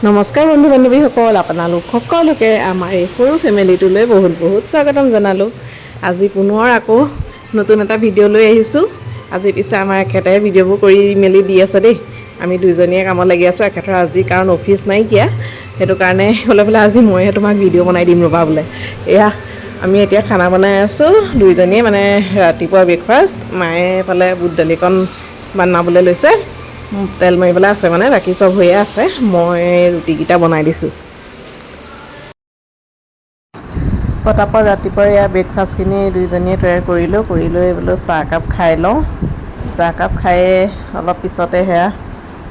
নমস্কাৰ বন্ধু বান্ধৱীসকল, আপোনালোক সকলোকে আমাৰ এই সৰু ফেমিলিটোলৈ বহুত বহুত স্বাগতম জনালোঁ। আজি পুনৰ আকৌ নতুন এটা ভিডিঅ' লৈ আহিছোঁ। আজি পিছে আমাৰ এখেতে ভিডিঅ'বোৰ কৰি মেলি দি আছে দেই। আমি দুইজনীয়ে কামত লাগি আছোঁ। এখেতৰ আজি কাৰণ অফিচ নাইকিয়া, সেইটো কাৰণে বোলে আজি মইহে তোমাক ভিডিঅ' বনাই দিম ৰ'বা বোলে। এয়া আমি এতিয়া খানা বনাই আছোঁ দুইজনীয়ে, মানে ৰাতিপুৱা ব্ৰেকফাষ্ট। মায়ে এইফালে বুট দালিকণ বনাবলৈ লৈছে, তেল মাৰিবলৈ আছে, মানে বাকী চব হৈয়ে আছে। মই ৰুটিকেইটা বনাই দিছোঁ। পতাপত ৰাতিপুৱা এয়া ব্ৰেকফাষ্টখিনি দুইজনীয়ে তৈয়াৰ কৰি লৈ বোলো চাহকাপ খাই লওঁ। চাহকাপ খায়ে অলপ পিছতে সেয়া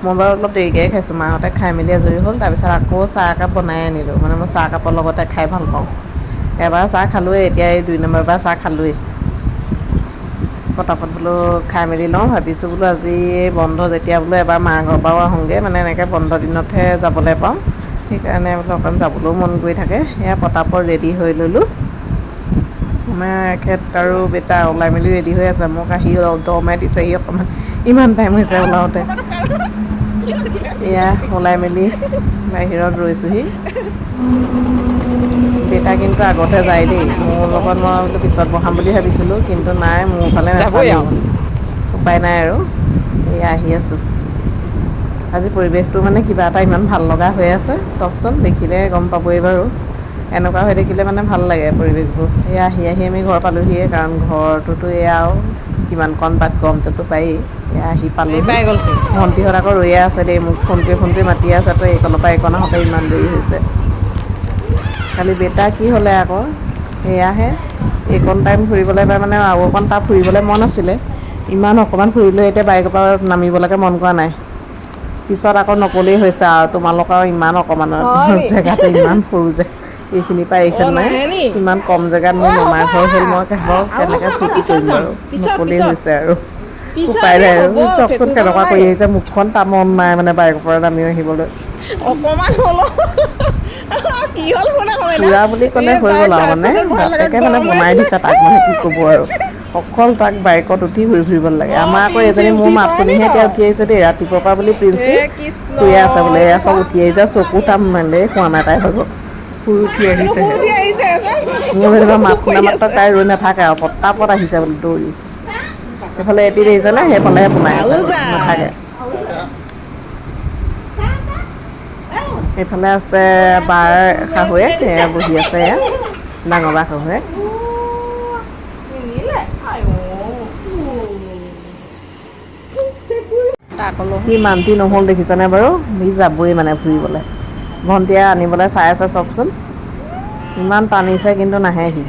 মই বাৰু অলপ দেৰিকৈ খাইছোঁ। মাহঁতে খাই মেলি আজৰি হ'ল, তাৰপিছত আকৌ চাহ একাপ বনাই আনিলোঁ। মানে মই চাহকাপৰ লগতে খাই ভাল পাওঁ। এবাৰ চাহ খালোঁৱেই, এতিয়া এই 2 নম্বৰবাৰ চাহ খালোঁৱেই। পতাপত বোলো খাই মেলি লওঁ। ভাবিছোঁ বোলো আজি বন্ধ যেতিয়া বোলো এবাৰ মাৰ ঘৰৰ পৰাও আহোঁগৈ, মানে এনেকৈ বন্ধ দিনতহে যাবলৈ পাওঁ। সেইকাৰণে বোলো অকণ যাবলৈও মন কৰি থাকে। এয়া পতাপত ৰেডি হৈ ল'লোঁ। আমাৰ এখেত আৰু বেটা ওলাই মেলি ৰেডি হৈ আছে। মোক আহি দৰ মাৰি দিছেহি অকণমান, ইমান টাইম হৈছে ওলাওঁতে। এয়া ওলাই মেলি বাহিৰত ৰৈছোঁহি। বেটা কিন্তু আগতহে যায় দেই। মোৰ লগত মই বোলো পিছত বহাম বুলি ভাবিছিলোঁ, কিন্তু নাই, মোৰ ফালে নাচালেই সি। উপায় নাই আৰু এয়া আহি আছোঁ। আজি পৰিৱেশটো মানে কিবা এটা ইমান ভাল লগা হৈ আছে, চাওকচোন, দেখিলে গম পাবই বাৰু। এনেকুৱা হৈ থাকিলে মানে ভাল লাগে পৰিৱেশবোৰ। এয়া আহি আমি ঘৰ পালোঁহিয়ে, কাৰণ ঘৰটোতো এয়া আৰু কিমান কণ বাট, গমটোতো পায়েই। এয়া আহি পালোঁহি। ভণ্টিহঁত আকৌ ৰৈয়ে আছে দেই, মোক ফোন কৰি মাতি আছে, তই এইকণৰ পৰা এইকণ আহোঁতে ইমান দেৰি হৈছে। খালি বেটা কি হ'লে আকৌ, এয়াহে এইকণ টাইম ফুৰিবলৈ পাই মানে আৰু অকণ তাৰ ফুৰিবলৈ মন আছিলে। ইমান অকণমান ফুৰিলৈ এতিয়া বাইকৰ পৰা নামিবলৈকে মন কৰা নাই। পিছত আকৌ নক'লেই হৈছে আৰু, তোমালোক আৰু ইমান অকণমানত জেগাটো ইমান সৰু যে, এইখিনিৰ পৰা এইখিনিলৈ ইমান কম জেগাত মোৰ মামাৰ ঘৰ হ'ল, মই কেনেকৈ ফূৰ্তি কৰিম বাৰু, নক'লেই হৈছে আৰু। উপায় নাই আৰু। চাওকচোন কেনেকুৱা কৰি আহিছে, মুখখন তাৰ মন নাই মানে বাইকৰ পৰা নামি আহিবলৈ। অকমান হলো কি হ'ল ফুৰা বুলি ক'লে হৈ গ'ল আৰু, মানে বাপেকে মানে বনাই দিছে তাক, মানে কি ক'ব আৰু। অকল তাক বাইকত উঠি ঘূৰি ফুৰিব লাগে। আমাৰ আকৌ এজনী মোৰ মাত শুনিহে এতিয়া উঠি আহিছে দেই। ৰাতিপুৱাৰ পৰা বুলি প্ৰিন্সি শুয়ে আছে বোলে, এয়া চব উঠি আহিছে। চকু তাৰ মেলেই খোৱা নাই তাইৰ ভাগৰ, শুই উঠি আহিছেহে। মোৰ যেনিবা মাত শুনা মাত্ৰক তাই ৰৈ নাথাকে আৰু, পটাপট আহিছে বোলে দৌৰি। সেইফালে এটি দেখিছেনে, সেইফালেহে পোনাই আছে, নাথাকে। এইফালে আছে বাৰ শাহুৱেক, বহি আছে এয়া ডাঙৰ বাৰ শাহুৱেক। সি মান্তি নহ'ল দেখিছেনে বাৰু, সি যাবই মানে ফুৰিবলৈ। ভণ্টিয়ে আনিবলৈ চাই আছে, চাওকচোন ইমান টানিছে কিন্তু নাহে সি।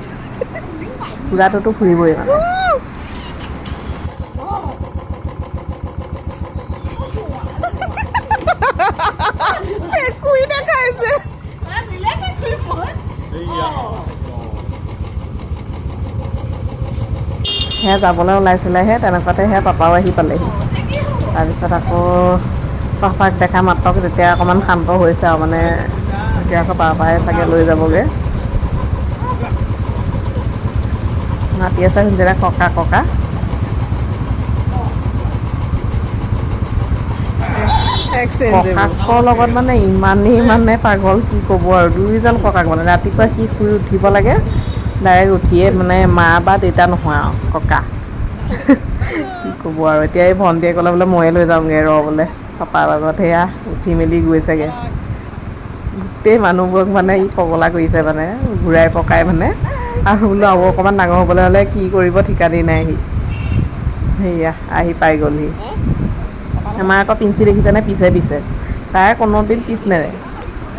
ফুৰাটোতো ফুৰিবই মানে। সেয়া যাবলৈ ওলাইছিলেহে, তেনেকুৱাতে সেয়া পাপাও আহি পালেহি। তাৰপিছত আকৌ পাপাক দেখা মাত্ৰক তেতিয়া অকণমান শান্ত হৈছে আৰু, মানে এতিয়া আকৌ পাপাই চাগে লৈ যাবগৈ। মাতি আছে শুনিছেনে, ককা ককা। ককাকৰ লগত মানে ইমানেই মানে পাগল, কি ক'ব আৰু। দুইজন ককাক মানে ৰাতিপুৱা সি শুই উঠিব লাগে, ডাইৰেক্ট উঠিয়ে মানে মা বা দেউতা নোহোৱা আৰু ককা। কি ক'ব আৰু। এতিয়া এই ভণ্টিয়ে ক'লে বোলে ময়ে লৈ যাওঁগৈ ৰ বোলে পাপাৰ লগত। সেয়া উঠি মেলি গৈছেগৈ। গোটেই মানুহবোৰক মানে ই পগলা কৰিছে, মানে ঘূৰাই পকাই মানে। আৰু বোলো আৰু অকণমান ডাঙৰ হ'বলৈ হ'লে কি কৰিব ঠিকানেই নাই সি। সেয়া আহি পাই গ'লহি। আমাৰ আকৌ পিঞ্চি দেখিছেনে, পিছে পিছে তাই কোনোদিন পিছ নেৰে।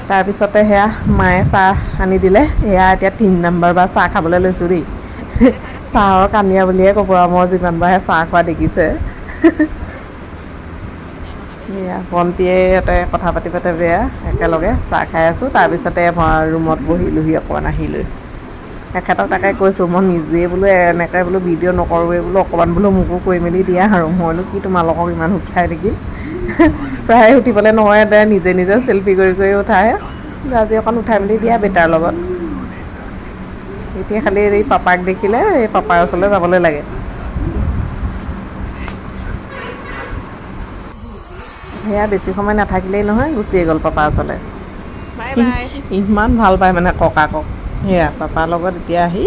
তাৰপিছতে সেয়া মায়ে চাহ আনি দিলে। সেয়া এতিয়া 3 নম্বৰ বাৰ চাহ খাবলৈ লৈছোঁ দেই। চাহৰ কানিয়া বুলিয়ে ক'ব আৰু, মই যিমানবাৰহে চাহ খোৱা দেখিছে। এয়া ভণ্টিয়ে ইয়াতে কথা পাতি বেয়া একেলগে চাহ খাই আছোঁ। তাৰপিছতে ৰুমত বহিলোহি অকণমান আহি লৈ। এখেতক তাকে কৈছোঁ, মই নিজে বোলো এনেকৈ বোলো ভিডিঅ' নকৰোঁৱেই বোলো, অকণমান বোলো মোকো কৰি মেলি দিয়া আৰু। মইনো কি তোমালোকক ইমান উঠাই থাকিম, প্ৰায়ে উঠিবলৈ নহয়, নিজে নিজে চেল্ফি কৰি উঠাহে। আজি অকণ উঠাই মেলি দিয়া বেটাৰ লগত। এতিয়া খালি এই পাপাক দেখিলে এই পাপাৰ ওচৰলৈ যাবলৈ লাগে। সেয়া বেছি সময় নাথাকিলেই নহয়, গুচিয়ে গ'ল পাপাৰ ওচৰলৈ। Bye bye. ইমান ভাল পায় মানে ককাকক। সেয়া পাপাৰ লগত এতিয়া আহি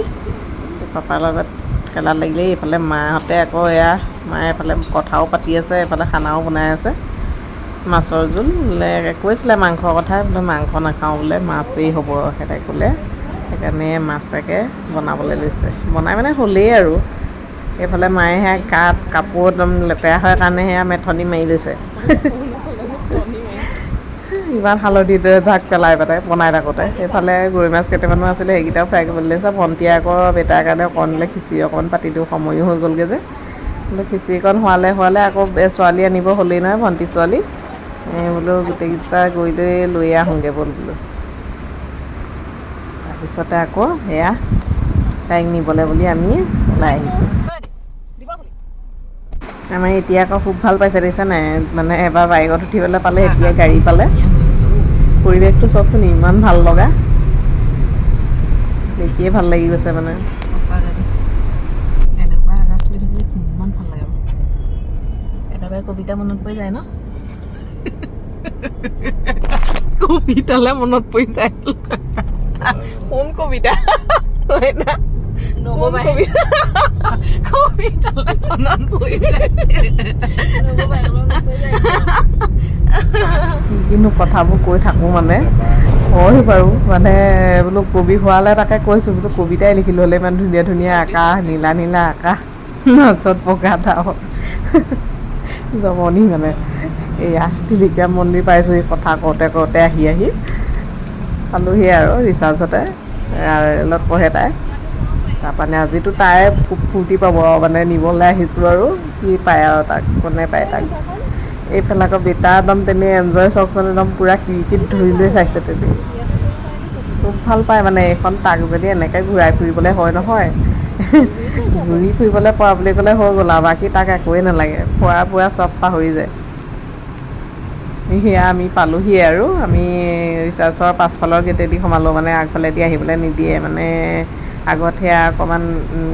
পাপাৰ লগত খেলাত লাগিলে। এইফালে মাহঁতে আকৌ এয়া মায়ে এইফালে কথাও পাতি আছে, এইফালে খানাও বনাই আছে। মাছৰ জোল কৈছিলে মাংসৰ কথা, বোলে মাংস নাখাওঁ বোলে, মাছেই হ'ব সিহঁতে ক'লে। সেইকাৰণে মাছকে বনাবলৈ লৈছে। বনাই মানে হ'লেই আৰু এইফালে মায়ে সেয়া গাত কাপোৰ একদম লেতেৰা হয় কাৰণে সেয়া মেঠনি মাৰি লৈছে। ইমান হালধি ভাগ পেলাই বনাই থাকোঁতে। সেইফালে গৰৈ মাছ কেইটামানো আছিলে, সেইকেইটাও ফ্ৰাই কৰিবলৈ লৈছে। ভণ্টিয়ে আকৌ বেটাৰ কাৰণে অকণমান খিচিৰি অকণমান পাতি দিওঁ, সময়ো হৈ গ'লগৈ যে। বোলো খিচিৰিকণ হোৱালে আকৌ ছোৱালী আনিব হ'লেই নহয়, ভণ্টি ছোৱালী। বোলো গোটেইকেইটা গৈ লৈ আহোঁগৈ ব'ল বোলো। তাৰপিছতে আকৌ সেয়া তাইক নিবলৈ বুলি আমি ওলাই আহিছোঁ। আমাৰ এতিয়া আকৌ খুব ভাল পাইছে দেখিছে নাই, মানে এবাৰ বাইকত উঠিবলৈ পালে, এতিয়া গাড়ী পালে। পৰিৱেশটো চাওকচোন ইমান ভাল লগা, দেখিয়ে ভাল লাগি গৈছে মানে। এনেকুৱা আকাশ হৈ থাকিলে কিমান ভাল লাগে। একেবাৰে কবিতা মনত পৰি যায় ন? কবিতালৈ মনত পৰি যায়। কোন কবিতা? কবিতালৈ মনত পৰি যায়। কিনো কথাবোৰ কৈ থাকোঁ মানে হয় বাৰু, মানে বোলো কবি হোৱালে তাকে কৈছোঁ, বোলো কবিতাই লিখিলোঁ হ'লে ইমান ধুনীয়া ধুনীয়া আকাশ, নীলা নীলা আকাশ, মাজত বগা ডাৱৰ। জমনি মানে। এয়া টিলিকীয়া মন্দিৰ পাইছোঁহি কথা কওঁতে আহি পালোহি আৰু ৰিচাৰ্জতে, ৰেলত পঢ়ে তাই। তাৰমানে আজিতো তাই খুব ফূৰ্তি পাব আৰু মানে নিবলৈ আহিছোঁ আৰু কি পায় আৰু তাক কোনে পায় তাক। এইফালে আকৌ বেটা একদম তেনেই এনজয় চাওকচোন, একদম পূৰা খিৰিকীত ধৰি লৈ চাইছে তেনেই। খুব ভাল পায় মানে এইখন, তাক যদি এনেকৈ ঘূৰাই ফুৰিবলৈ হয় নহয়, ঘূৰি ফুৰিবলৈ পৰা বুলি ক'লে হৈ গ'ল আৰু, বাকী তাক একোৱেই নালাগে, খোৱা চব পাহৰি যায়। সেয়া আমি পালোঁহি আৰু আমি ৰিচাৰ্চৰ পাছফালৰ গেটেদি সোমালোঁ, মানে আগফালেদি আহিবলৈ নিদিয়ে মানে। আগত সেয়া অকণমান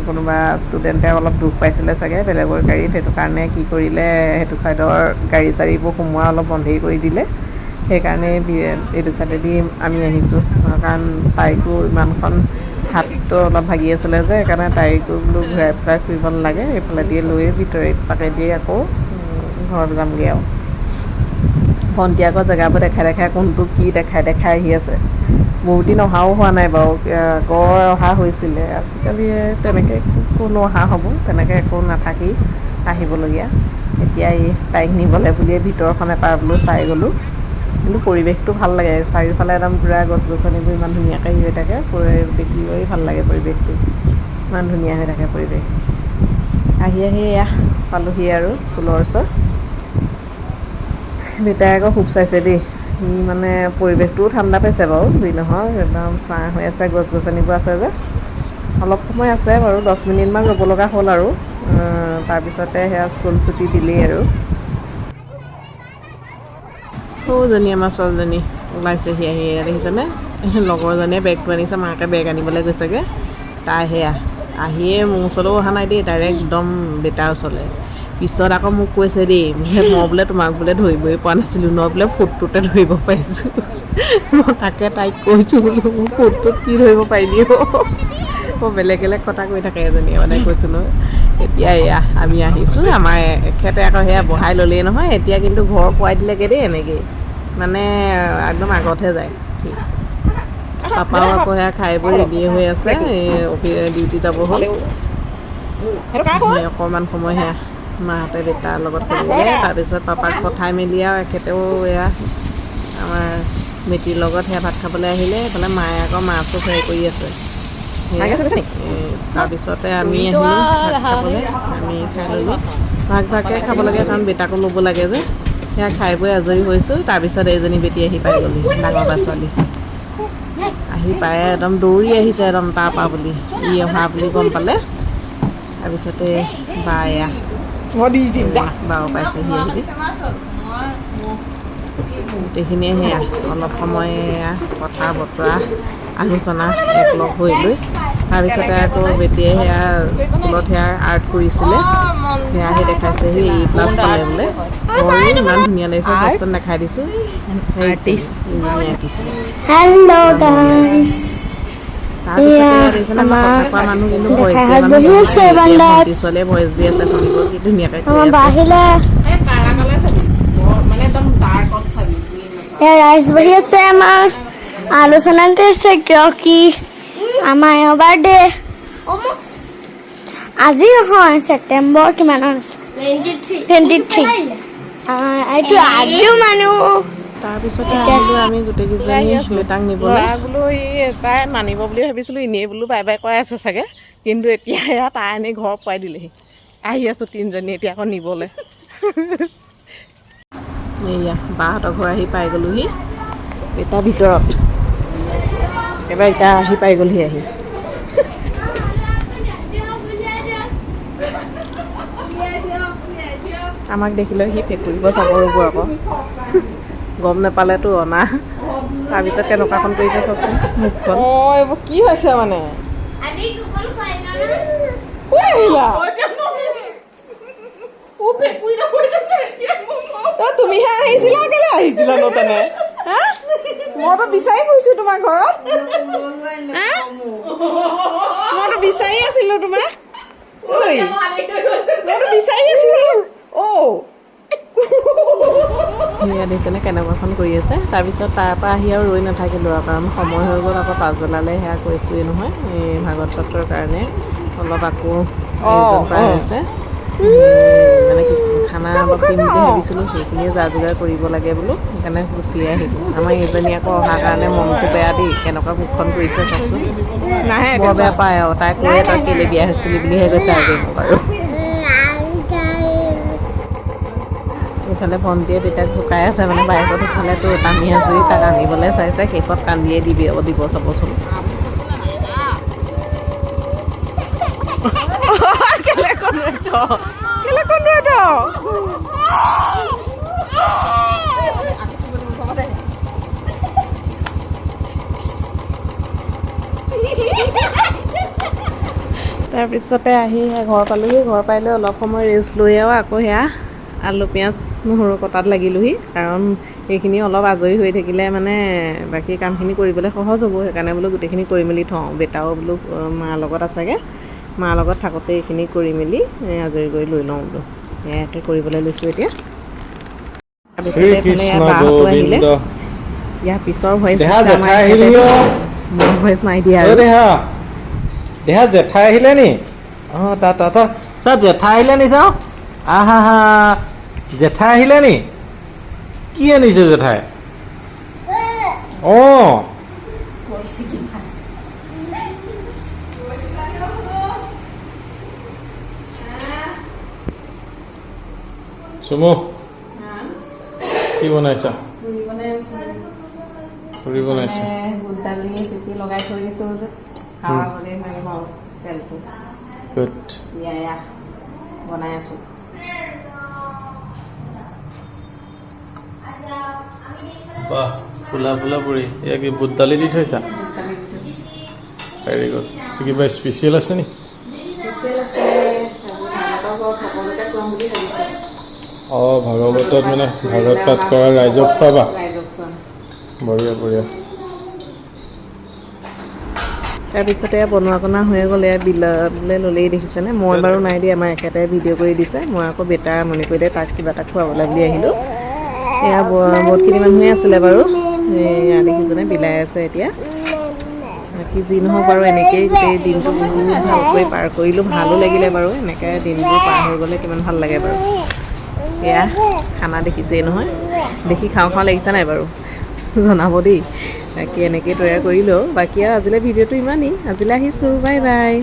কোনোবা ষ্টুডেণ্টে অলপ দুখ পাইছিলে চাগে বেলেগৰ গাড়ীত, সেইটো কাৰণে কি কৰিলে, সেইটো ছাইডৰ গাড়ী চাড়ীবোৰ সোমোৱা অলপ বন্ধেই কৰি দিলে। সেইকাৰণে এইটো ছাইডেদি আমি আহিছোঁ, কাৰণ তাইকো ইমানখন হাতটো অলপ ভাগি আছিলে যে, সেইকাৰণে তাইকো বোলো ঘূৰাই ফুৰিব নালাগে, এইফালেদি লৈ ভিতৰে পাকেদি আকৌ ঘৰত যামগৈ আৰু। ভণ্টি আকৌ জেগাবোৰ দেখাই কোনটো কি দেখাই আহি আছে। বহুত দিন অহাও হোৱা নাই বাৰু, গড় অহা হৈছিলে, আজিকালি তেনেকৈ কোনো অহা হ'ব, তেনেকৈ একো নাথাকি আহিবলগীয়া। এতিয়া এই তাইক নিবলৈ বুলিয়ে ভিতৰখন এবাৰ বোলো চাই গ'লোঁ। কিন্তু পৰিৱেশটো ভাল লাগে, চাৰিওফালে একদম পূৰা গছ গছনিবোৰ ইমান ধুনীয়াকৈ হৈ থাকে, দেখিবই ভাল লাগে পৰিৱেশটো, ইমান ধুনীয়া হৈ থাকে পৰিৱেশ। আহি এয়া পালোঁহি আৰু স্কুলৰ ওচৰত। বেটাই আকৌ খুব চাইছে দেই, মানে পৰিৱেশটোও ঠাণ্ডা পাইছে বাৰু, যি নহয় একদম ছাঁ হৈ আছে, গছ গছনিবোৰ আছে যে। অলপ সময় আছে বাৰু, 10 মিনিটমান ৰ'ব লগা হ'ল আৰু তাৰপিছতে সেয়া স্কুল ছুটি দিলেই আৰু। সৌজনী আমাৰ ছোৱালীজনী ওলাইছেহি আহি, দেখিছেনে? লগৰজনীয়ে বেগটো আনিছে, মাকে বেগ আনিবলৈ গৈছেগৈ। তাই সেয়া আহিয়ে মোৰ ওচৰলৈও অহা নাই দেই, ডাইৰেক্ট একদম বেটাৰ ওচৰলৈ। পিছত আকৌ মোক কৈছে দেই, মই বোলে তোমাক বোলে ধৰিবই পৰা নাছিলোঁ, মই বোলে ফোঁটটোতে ধৰিব পাৰিছোঁ। মই তাকে তাইক কৈছোঁ, বোলো মোৰ ফোঁটটোত কি ধৰিব পাৰিলি অ'। বেলেগ কথা কৈ থাকে এজনীয়ে, মানে কৈছোঁ নহয়। এতিয়া এয়া আমি আহিছোঁ, আমাৰ এখেতে আকৌ সেয়া বহাই ল'লেই নহয়, এতিয়া কিন্তু ঘৰ পোৱাই দিলেগৈ দেই এনেকৈয়ে, মানে একদম আগতহে যায়। পাপাও আকৌ সেয়া খাই বৈ ৰেডিয়ে হৈ আছে, ডিউটি যাব হ'ল। সেই অকণমান সময় সেয়া মাহঁতে দেউতাৰ লগত খেলিলে, তাৰপিছত পাপাক পঠাই মেলি আৰু এখেতেও এয়া আমাৰ বেটীৰ লগত সেয়া ভাত খাবলৈ আহিলে। এইফালে মায়ে আকৌ মাছো ফ্ৰাই কৰি আছে। তাৰপিছতে আমি আহিলোঁ ভাত খাবলৈ, আমি খাই ল'লোঁ। ভাগকৈ খাব লাগে, কাৰণ বেটাকো ল'ব লাগে যে। সেয়া খাই বৈ আজৰি হৈছোঁ, তাৰপিছত এইজনী বেটি আহি পাই গ'লহি, ডাঙৰ বা ছোৱালী। আহি পায়ে একদম দৌৰি আহিছে, একদম তাৰপৰা বুলি ই অহা বুলি গম পালে। তাৰপিছতে বা এয়া বাও পাইছেহি আহি। গোটেইখিনিয়ে সেয়া অলপ সময় কথা বতৰা আলোচনা একলগ হৈ লৈ, তাৰপিছতে আকৌ বেটীয়ে সেয়া স্কুলত সেয়া আৰ্ট কৰিছিলে, সেয়া আহি দেখাইছেহি, A+ পালে বোলে। ইমান ধুনীয়া লাগিছে, চাওকচোন দেখাই দিছোঁ। Artist Hello guys. ৰাইজ বহি আছে আমাৰ আলোচনা কৰিছে কিয় কি আমাৰ বাৰ্থডে আজি নহয় ছেপ্টেম্বৰ কিমানত আছে 23 এইটো আজিও মানুহ তাৰপিছতে আহিলোঁ আমি গোটেইকেইজনী বেটাক নিবলৈ বোলো তাই নানিব বুলি ভাবিছিলোঁ এনেই বোলো বাই বাই কৈ আছে চাগে কিন্তু এতিয়া এয়া তাই আনি ঘৰ পোৱাই দিলেহি আহি আছোঁ তিনিজনী এতিয়া আকৌ নিবলৈ এইয়া বাহঁতৰ ঘৰ আহি পাই গ'লোহি এটা ভিতৰত এবাৰ এতিয়া আহি পাই গ'লহি আহি আমাক দেখিলৈ সি ফেকুৰিব চাব ৰ'ব আকৌ গম নাপালেতো অনা তাৰপিছত কেনেকুৱাখন কৰিছে চাওকচোন মুখখন এইবোৰ কি হৈছে মানে তুমিহে আহিছিলা কেলে আহিছিলা ন তেনে মইতো বিচাৰি ফুৰিছো তোমাৰ ঘৰত মইতো বিচাৰি আছিলো তোমাক মইতো বিচাৰি আছিলো সেয়া দেখিছেনে কেনেকুৱাখন কৰি আছে তাৰপিছত তাৰ পৰা আহি আৰু ৰৈ নাথাকিলোঁ আৰু কাৰণ সময় হৈ গ'ল আকৌ পাছবেলালৈ সেয়া কৈছোঁৱেই নহয় এই ভাগৱত পাঠৰ কাৰণে অলপ আকৌ আয়োজন কৰা হৈছে মানে কি খানা অলপ দিম বুলি ভাবিছিলোঁ সেইখিনিয়ে যা যোগাৰ কৰিব লাগে বোলো সেইকাৰণে গুচি আহিলোঁ আমাৰ এইজনী আকৌ অহাৰ কাৰণে মনটো বেয়া দেই কেনেকুৱা মুখখন কৰিছে চাওকচোন বৰ বেয়া পায় আৰু তাই কৈয়ে তই কেলে বিয়া হৈছিলি বুলিহে কৈছে আজি মোক আৰু এইফালে ভণ্টিয়ে পিতাক জোকাই আছে মানে বাইকত ইফালেতো টানি আজৰি তাক আনিবলৈ চাইছে শেষত কান্দিয়ে দিব চাবচোন তাৰপিছতে আহি ঘৰ পালোহি ঘৰ পাই লৈ অলপ সময় ৰেষ্ট লৈ আৰু আকৌ সেয়া আলু পিঁয়াজ নহৰু কটাত লাগিলোহি কাৰণ এইখিনি অলপ আজৰি হৈ থাকিলে মানে বাকী কামখিনি কৰিবলৈ সহজ হ'ব সেইকাৰণে বোলো গোটেইখিনি কৰি মেলি থওঁ বেটাও বোলো মাৰ লগত আছেগৈ মাৰ লগত থাকোঁতে এইখিনি কৰি মেলি আজৰি কৰি লৈ লওঁ বোলো সেয়াকৈ কৰিবলৈ লৈছোঁ এতিয়া তাৰপিছতে এইফালে ইয়াৰ বাহঁতো আহিলে ইয়াৰ পিছৰ ভইচ মোৰ ভইচ নাই দিয়া আৰু দেহা জেঠাই আহিলে নি অঁ তাত চাওঁ জেঠাই আহিলে নি চাওঁ আহা হা জেঠাই আহিলে নি কি আনিছে জেঠাই অঁ চুমু কি বনাইছা পুৰি বনাইছা বুট দালি চিটি লগাই থৈ দিছোঁ যে খাৱা বুলি মাৰিম আৰু তেলটো গুড এয়া বনাই আছোঁ বাহ ফুলা ফুলা পুৰি এয়া কি বুট দালি দি থৈছা ভেৰি গুড কিবা স্পেচিয়েল আছে নি অঁ ভাগৱতত মানে ভাগৱত পাঠ কৰা ৰাইজক খুৱাবা বঢ়িয়া বঢ়িয়া তাৰপিছতে বনোৱা কণা হৈ গ'ল এয়া বিলাবলৈ ল'লেই দেখিছেনে মই বাৰু নাই দিয়া আমাৰ একেটাই ভিডিঅ' কৰি দিছে মই আকৌ বেটা আমনি কৰিলে তাক কিবা এটা খুৱাবলৈ বুলি আহিলোঁ এয়া বহুতখিনি মানুহে আছিলে বাৰু এয়া দেখিছেনে বিলাই আছে এতিয়া বাকী যি নহওক বাৰু এনেকৈয়ে গোটেই দিনটো বহুত ভালকৈ পাৰ কৰিলোঁ ভালো লাগিলে বাৰু এনেকৈ দিনবোৰ পাৰ হৈ গ'লে কিমান ভাল লাগে বাৰু এয়া খানা দেখিছেই নহয় দেখি খাওঁ লাগিছে নাই বাৰু জনাব দেই বাকী এনেকৈ তৈয়াৰ কৰিলোঁ বাকী আৰু আজিলৈ ভিডিঅ'টো ইমানেই আজিলৈ আহিছোঁ বাই বাই